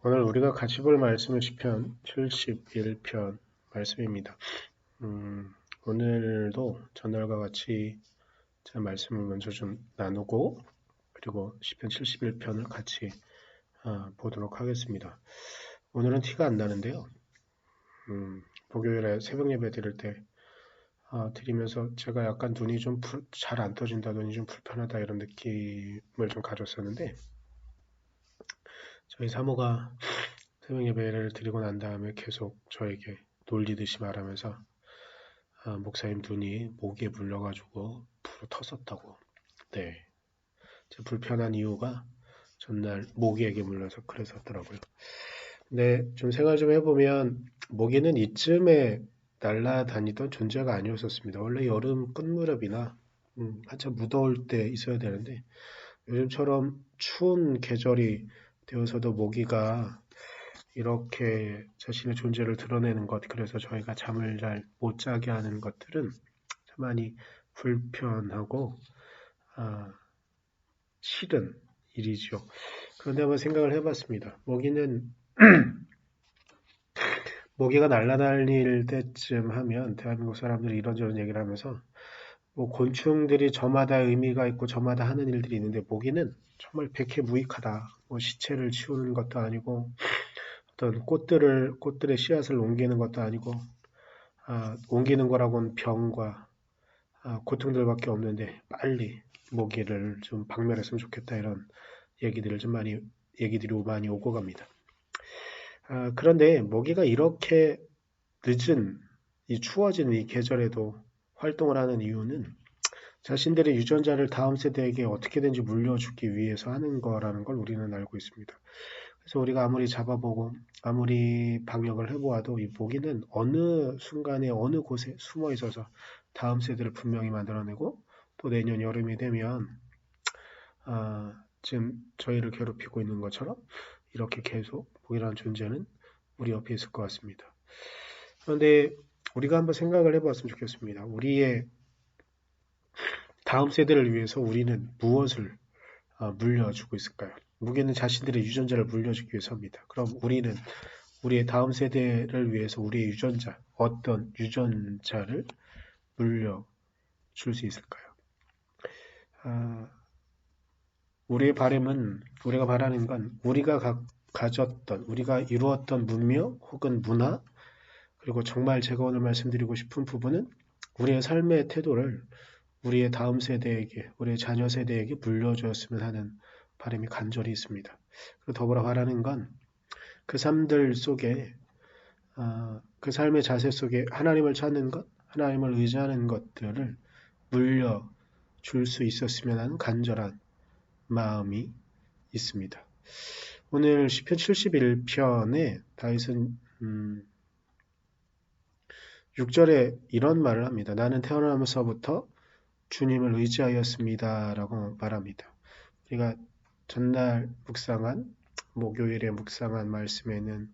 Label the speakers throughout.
Speaker 1: 오늘 우리가 같이 볼 말씀은 시편 71편 말씀입니다. 오늘도 전날과 같이 제 말씀을 먼저 좀 나누고 그리고 시편 71편을 같이 보도록 하겠습니다. 오늘은 티가 안 나는데요. 목요일에 새벽 예배 드릴 때 드리면서 제가 약간 눈이 좀 잘 안 떠진다, 눈이 좀 불편하다 이런 느낌을 좀 가졌었는데 저희 사모가 새벽 예배를 드리고 난 다음에 계속 저에게 놀리듯이 말하면서 목사님 눈이 모기에 물려가지고 불어 텄었다고. 네. 제 불편한 이유가 전날 모기에게 물려서 그랬었더라고요. 근데 좀 생각 좀 해보면 모기는 이쯤에 날아다니던 존재가 아니었었습니다. 원래 여름 끝 무렵이나 한참 무더울 때 있어야 되는데 요즘처럼 추운 계절이 되어서도 모기가 이렇게 자신의 존재를 드러내는 것, 그래서 저희가 잠을 잘 못 자게 하는 것들은 참 많이 불편하고 아, 싫은 일이죠. 그런데 한번 생각을 해봤습니다. 모기가 날아다닐 때쯤 하면 대한민국 사람들이 이런저런 얘기를 하면서 뭐 곤충들이 저마다 의미가 있고 저마다 하는 일들이 있는데 모기는 정말 백해무익하다. 뭐 시체를 치우는 것도 아니고 어떤 꽃들의 씨앗을 옮기는 것도 아니고 옮기는 거라고는 병과 고통들밖에 없는데 빨리 모기를 좀 박멸했으면 좋겠다 이런 얘기들이 많이 오고 갑니다. 그런데 모기가 이렇게 늦은 이 추워진 이 계절에도 활동을 하는 이유는 자신들의 유전자를 다음 세대에게 어떻게든지 물려주기 위해서 하는 거라는 걸 우리는 알고 있습니다. 그래서 우리가 아무리 잡아보고 아무리 방역을 해보아도 이 모기는 어느 순간에 어느 곳에 숨어 있어서 다음 세대를 분명히 만들어내고 또 내년 여름이 되면 지금 저희를 괴롭히고 있는 것처럼 이렇게 계속 모기라는 존재는 우리 옆에 있을 것 같습니다. 그런데 우리가 한번 생각을 해보았으면 좋겠습니다. 우리의 다음 세대를 위해서 우리는 무엇을 물려주고 있을까요? 무기는 자신들의 유전자를 물려주기 위해서입니다. 그럼 우리는 우리의 다음 세대를 위해서 우리의 유전자, 어떤 유전자를 물려줄 수 있을까요? 우리의 바람은, 우리가 바라는 건 우리가 가졌던, 우리가 이루었던 문명 혹은 문화, 그리고 정말 제가 오늘 말씀드리고 싶은 부분은 우리의 삶의 태도를 우리의 다음 세대에게, 우리의 자녀 세대에게 물려주었으면 하는 바람이 간절히 있습니다. 그리고 더불어 바라는 건 그 삶들 속에, 그 삶의 자세 속에 하나님을 찾는 것, 하나님을 의지하는 것들을 물려줄 수 있었으면 하는 간절한 마음이 있습니다. 오늘 시편 71편에 다윗은 6절에 이런 말을 합니다. 나는 태어나면서부터 주님을 의지하였습니다. 라고 말합니다. 우리가 전날 목요일에 묵상한 말씀에는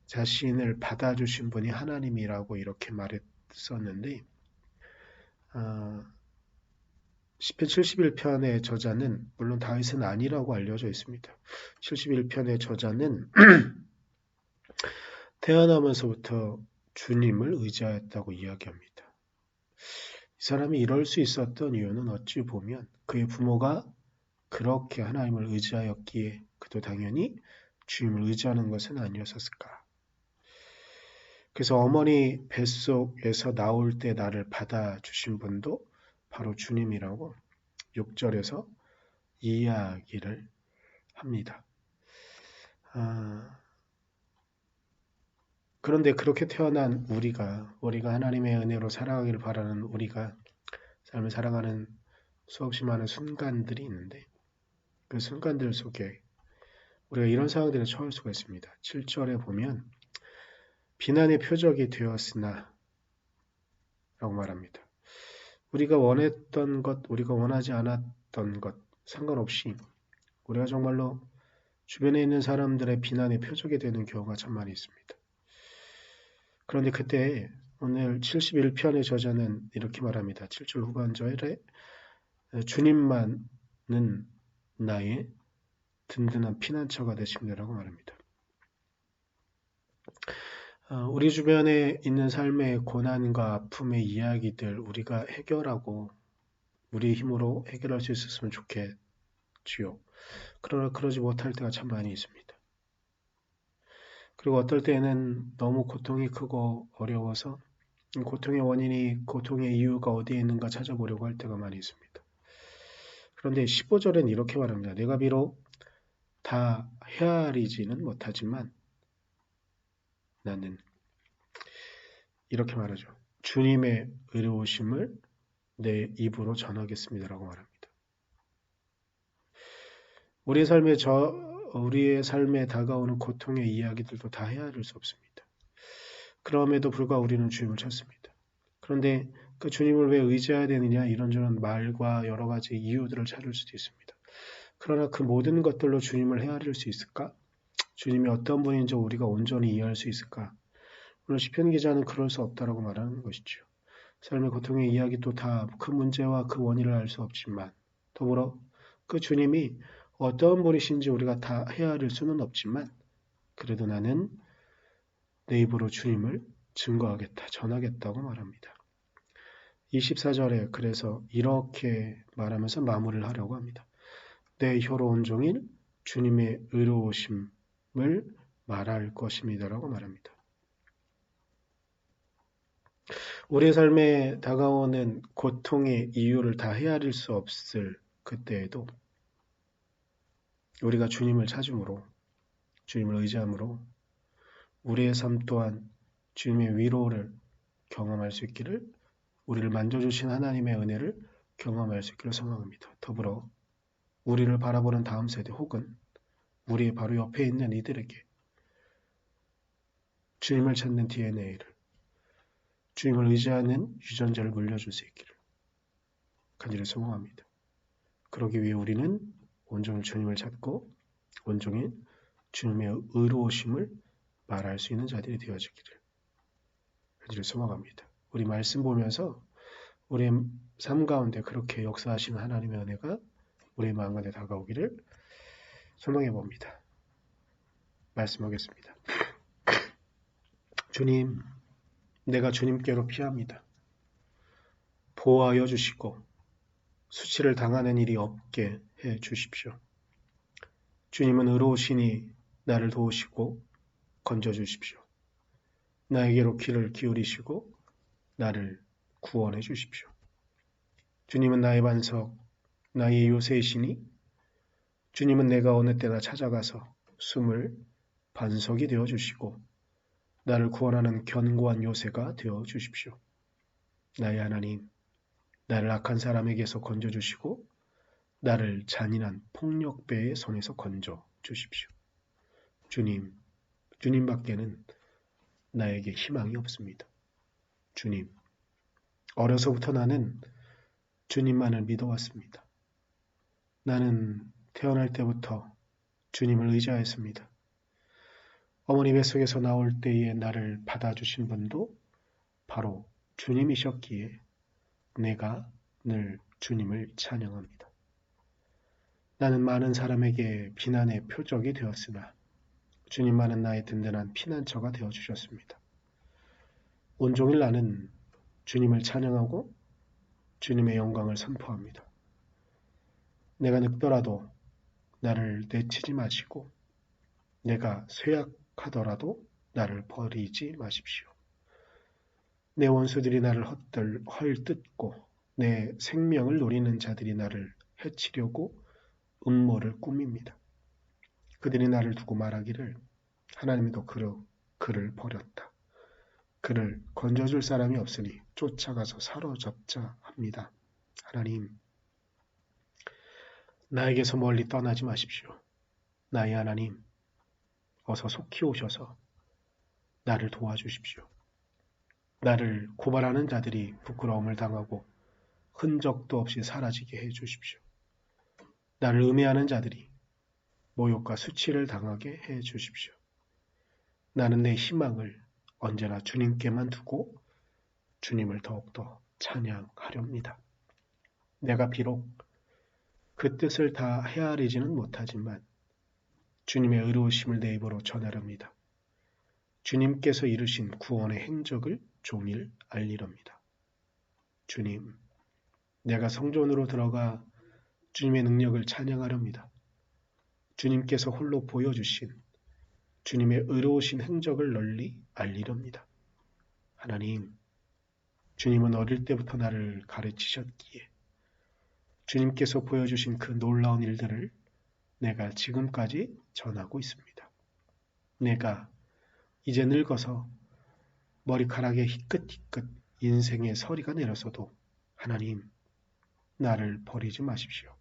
Speaker 1: 자신을 받아주신 분이 하나님이라고 이렇게 말했었는데, 시편 71편의 저자는 물론 다윗은 아니라고 알려져 있습니다. 71편의 저자는 태어나면서부터 주님을 의지하였다고 이야기합니다. 이 사람이 이럴 수 있었던 이유는 어찌 보면 그의 부모가 그렇게 하나님을 의지하였기에 그도 당연히 주님을 의지하는 것은 아니었을까. 그래서 어머니 뱃속에서 나올 때 나를 받아주신 분도 바로 주님이라고 6절에서 이야기를 합니다. 그런데 그렇게 태어난 우리가 하나님의 은혜로 살아가기를 바라는 우리가 삶을 살아가는 수없이 많은 순간들이 있는데 그 순간들 속에 우리가 이런 상황들에 처할 수가 있습니다. 7절에 보면 비난의 표적이 되었으나 라고 말합니다. 우리가 원했던 것, 우리가 원하지 않았던 것 상관없이 우리가 정말로 주변에 있는 사람들의 비난의 표적이 되는 경우가 참 많이 있습니다. 그런데 그때 오늘 71편의 저자는 이렇게 말합니다. 7절 후반절에 주님만은 나의 든든한 피난처가 되십니다라고 말합니다. 우리 주변에 있는 삶의 고난과 아픔의 이야기들 우리가 해결하고 우리 힘으로 해결할 수 있었으면 좋겠지요. 그러나 그러지 못할 때가 참 많이 있습니다. 그리고 어떨 때는 너무 고통이 크고 어려워서 고통의 원인이, 고통의 이유가 어디에 있는가 찾아보려고 할 때가 많이 있습니다. 그런데 15절엔 이렇게 말합니다. 내가 비록 다 헤아리지는 못하지만 나는 이렇게 말하죠. 주님의 의로우심을 내 입으로 전하겠습니다라고 말합니다. 우리의 삶에 다가오는 고통의 이야기들도 다 헤아릴 수 없습니다. 그럼에도 불구하고 우리는 주님을 찾습니다. 그런데 그 주님을 왜 의지해야 되느냐 이런저런 말과 여러 가지 이유들을 찾을 수도 있습니다. 그러나 그 모든 것들로 주님을 헤아릴 수 있을까? 주님이 어떤 분인지 우리가 온전히 이해할 수 있을까? 오늘 시편 기자는 그럴 수 없다라고 말하는 것이죠. 삶의 고통의 이야기도 다 그 문제와 그 원인을 알 수 없지만 더불어 그 주님이 어떤 분이신지 우리가 다 헤아릴 수는 없지만 그래도 나는 내 입으로 주님을 증거하겠다, 전하겠다고 말합니다. 24절에 그래서 이렇게 말하면서 마무리를 하려고 합니다. 내 혀로 온종일 주님의 의로우심을 말할 것입니다라고 말합니다. 우리의 삶에 다가오는 고통의 이유를 다 헤아릴 수 없을 그때에도 우리가 주님을 찾음으로, 주님을 의지함으로 우리의 삶 또한 주님의 위로를 경험할 수 있기를, 우리를 만져주신 하나님의 은혜를 경험할 수 있기를 소망합니다. 더불어 우리를 바라보는 다음 세대 혹은 우리 바로 옆에 있는 이들에게 주님을 찾는 DNA를, 주님을 의지하는 유전자를 물려줄 수 있기를 간절히 소망합니다. 그러기 위해 우리는 온종일 주님을 찾고 온종일 주님의 의로우심을 말할 수 있는 자들이 되어지기를 간절히 소망합니다. 우리 말씀 보면서 우리의 삶 가운데 그렇게 역사하시는 하나님의 은혜가 우리의 마음 안에 다가오기를 소망해 봅니다. 말씀하겠습니다. 주님, 내가 주님께로 피합니다. 보호하여 주시고 수치를 당하는 일이 없게 해 주십시오. 주님은 의로우시니 나를 도우시고 건져 주십시오. 나에게로 귀를 기울이시고 나를 구원해 주십시오. 주님은 나의 반석, 나의 요새이시니 주님은 내가 어느 때나 찾아가서 숨을 반석이 되어 주시고 나를 구원하는 견고한 요새가 되어 주십시오. 나의 하나님, 나를 악한 사람에게서 건져 주시고 나를 잔인한 폭력배의 손에서 건져 주십시오. 주님, 주님밖에는 나에게 희망이 없습니다. 주님, 어려서부터 나는 주님만을 믿어왔습니다. 나는 태어날 때부터 주님을 의지하였습니다. 어머니 뱃속에서 나올 때에 나를 받아주신 분도 바로 주님이셨기에 내가 늘 주님을 찬양합니다. 나는 많은 사람에게 비난의 표적이 되었으나 주님만은 나의 든든한 피난처가 되어주셨습니다. 온종일 나는 주님을 찬양하고 주님의 영광을 선포합니다. 내가 늙더라도 나를 내치지 마시고 내가 쇠약하더라도 나를 버리지 마십시오. 내 원수들이 나를 헐뜯고 내 생명을 노리는 자들이 나를 해치려고 음모를 꾸밉니다. 그들이 나를 두고 말하기를 하나님도 그를 버렸다. 그를 건져줄 사람이 없으니 쫓아가서 사로잡자 합니다. 하나님, 나에게서 멀리 떠나지 마십시오. 나의 하나님, 어서 속히 오셔서 나를 도와주십시오. 나를 고발하는 자들이 부끄러움을 당하고 흔적도 없이 사라지게 해주십시오. 나를 음해하는 자들이 모욕과 수치를 당하게 해주십시오. 나는 내 희망을 언제나 주님께만 두고 주님을 더욱더 찬양하렵니다. 내가 비록 그 뜻을 다 헤아리지는 못하지만 주님의 의로우심을 내 입으로 전하렵니다. 주님께서 이루신 구원의 행적을 종일 알리렵니다. 주님, 내가 성전으로 들어가 주님의 능력을 찬양하렵니다. 주님께서 홀로 보여주신 주님의 의로우신 행적을 널리 알리렵니다. 하나님, 주님은 어릴 때부터 나를 가르치셨기에 주님께서 보여주신 그 놀라운 일들을 내가 지금까지 전하고 있습니다. 내가 이제 늙어서 머리카락에 희끗희끗 인생의 서리가 내렸어도 하나님, 나를 버리지 마십시오.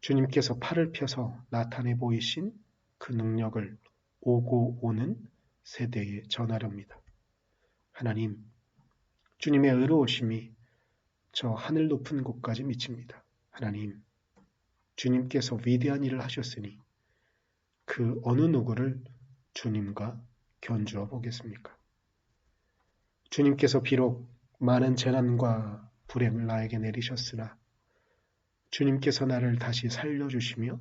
Speaker 1: 주님께서 팔을 펴서 나타내 보이신 그 능력을 오고 오는 세대에 전하렵니다. 하나님, 주님의 의로우심이 저 하늘 높은 곳까지 미칩니다. 하나님, 주님께서 위대한 일을 하셨으니 그 어느 누구를 주님과 견주어 보겠습니까? 주님께서 비록 많은 재난과 불행을 나에게 내리셨으나 주님께서 나를 다시 살려주시며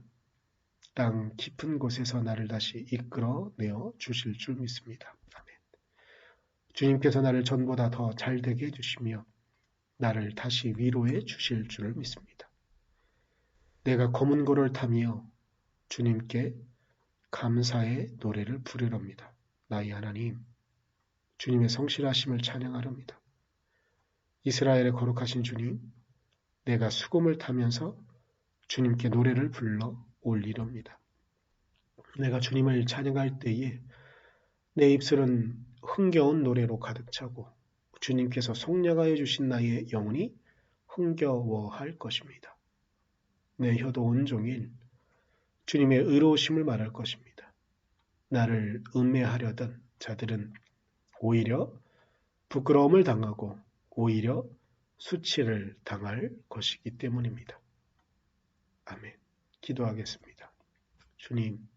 Speaker 1: 땅 깊은 곳에서 나를 다시 이끌어내어 주실 줄 믿습니다. 아멘. 주님께서 나를 전보다 더 잘되게 해주시며 나를 다시 위로해 주실 줄을 믿습니다. 내가 검은 고를 타며 주님께 감사의 노래를 부르렵니다. 나의 하나님, 주님의 성실하심을 찬양하렵니다. 이스라엘의 거룩하신 주님, 내가 수금을 타면서 주님께 노래를 불러 올리렵니다. 내가 주님을 찬양할 때에 내 입술은 흥겨운 노래로 가득 차고 주님께서 속량하여 주신 나의 영혼이 흥겨워할 것입니다. 내 혀도 온종일 주님의 의로우심을 말할 것입니다. 나를 음해하려던 자들은 오히려 부끄러움을 당하고 오히려 수치를 당할 것이기 때문입니다. 아멘. 기도하겠습니다. 주님,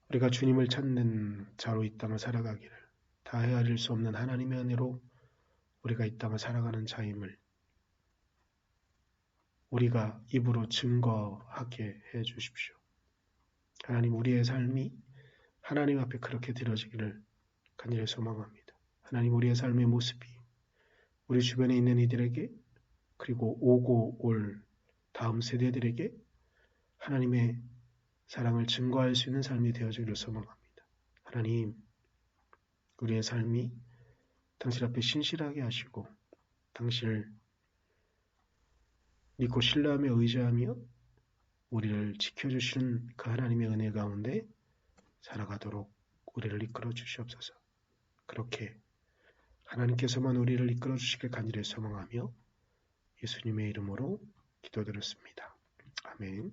Speaker 1: 우리가 주님을 찾는 자로 이 땅을 살아가기를 다 헤아릴 수 없는 하나님의 은혜로 우리가 이 땅을 살아가는 자임을 우리가 입으로 증거하게 해 주십시오. 하나님, 우리의 삶이 하나님 앞에 그렇게 드려지기를 간절히 소망합니다. 하나님, 우리의 삶의 모습이 우리 주변에 있는 이들에게 그리고 오고 올 다음 세대들에게 하나님의 사랑을 증거할 수 있는 삶이 되어지기를 소망합니다. 하나님, 우리의 삶이 당신 앞에 신실하게 하시고 당신을 믿고 신뢰하며 의지하며 우리를 지켜주시는 그 하나님의 은혜 가운데 살아가도록 우리를 이끌어 주시옵소서. 그렇게 하나님께서만 우리를 이끌어 주시길 간절히 소망하며 예수님의 이름으로 기도드렸습니다. 아멘.